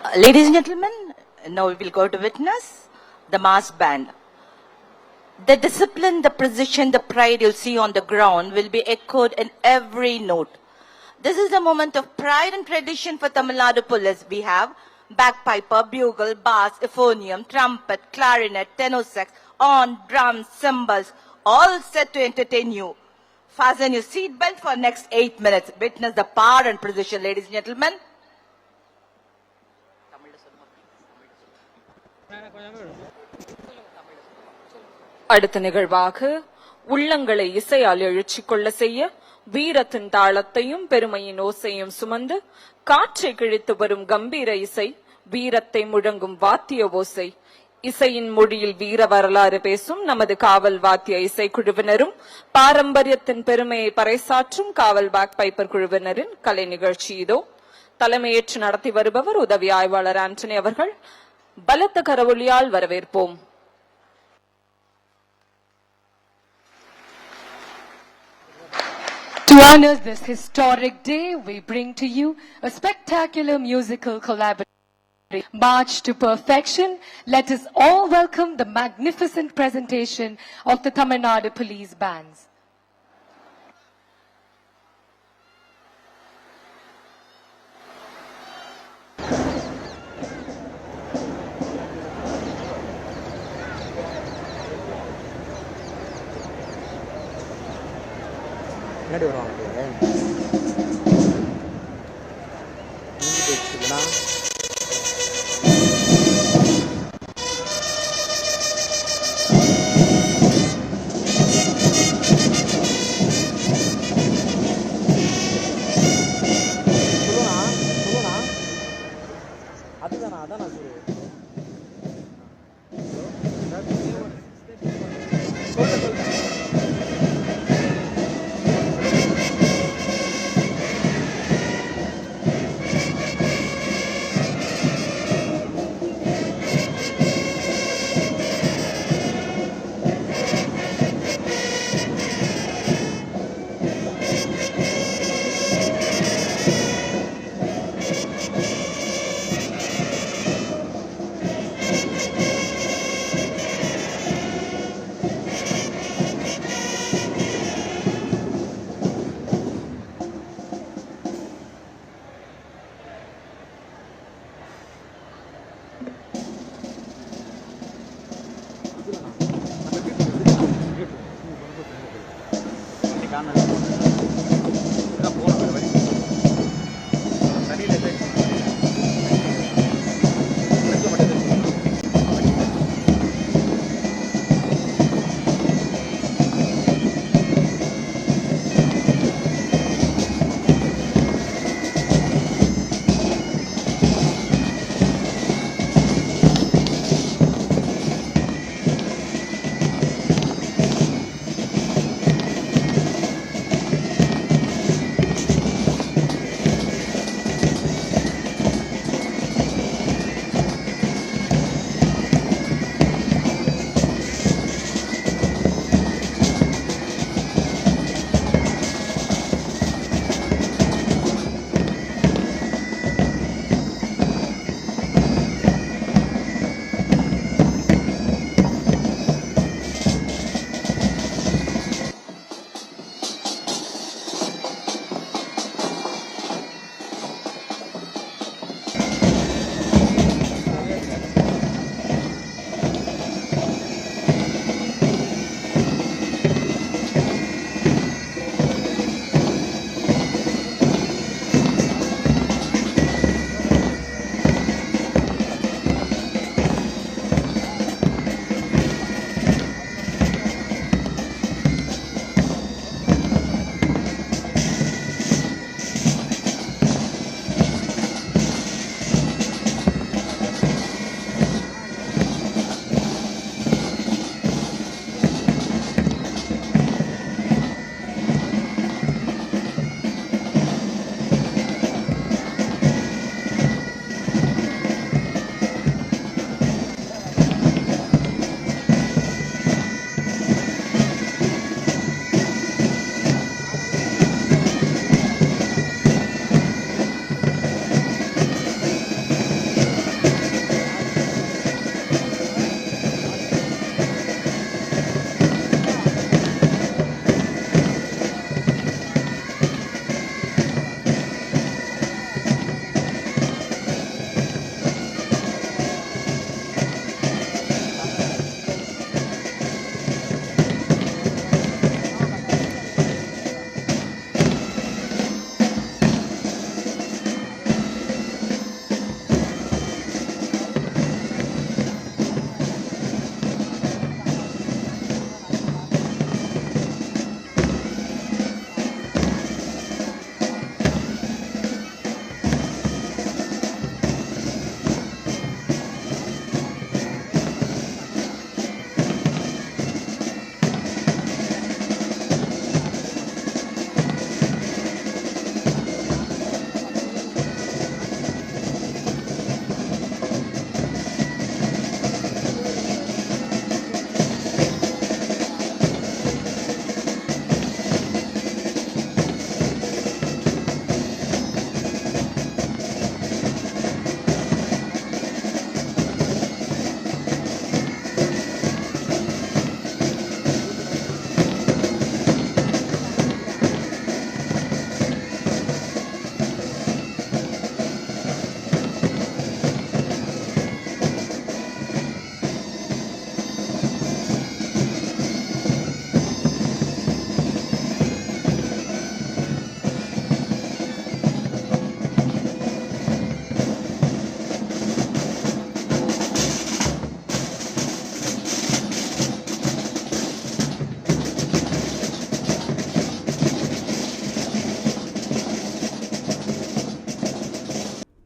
Ladies and gentlemen, now we will go to witness the mass band. The discipline, the precision, the pride you'll see on the ground will be echoed in every note. This is a moment of pride and tradition for Tamil Nadu Police. We have bagpiper, bugle, bass, euphonium, trumpet, clarinet, tenor sax, horn, drums, cymbals, all set to entertain you. Fasten your seatbelt for next 8 minutes. Witness the power and precision, ladies and gentlemen. அடுத்த நிகழ்வாக உள்ளங்களை இசையால் எழுச்சி கொள்ள செய்ய வீரத்தின் தாளத்தையும் பெருமையின் ஓசையும் சுமந்து காற்றை கிழித்து வரும் கம்பீர இசை, வீரத்தை முழங்கும் வாத்திய ஓசை, இசையின் மொழியில் வீர வரலாறு பேசும் நமது காவல் வாத்திய இசைக்குழுவினரும் பாரம்பரியத்தின் பெருமையை பறைசாற்றும் காவல் பேக் பைப்பர் குழுவினரின் கலை நிகழ்ச்சி இதோ. தலைமையேற்று நடத்தி வருபவர் உதவி ஆய்வாளர் ஆண்டனி அவர்கள். பலத்த கரவொலியால் வரவேற்போம். To honor this historic day, we bring to you a spectacular musical collaboration. March to perfection, let us all welcome the magnificent presentation of the Tamil Nadu Police Bands. முன்னாடி வருவாங்க சொல்லுண்ணா அதுதானா அதான் நான்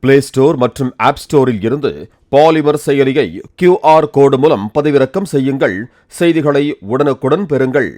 பிளே ஸ்டோர் மற்றும் app ஸ்டோரில் இருந்து polymer செயலியை QR கோடு மூலம் பதிவிறக்கம் செய்யுங்கள். செய்திகளை உடனுக்குடன் பெறுங்கள்.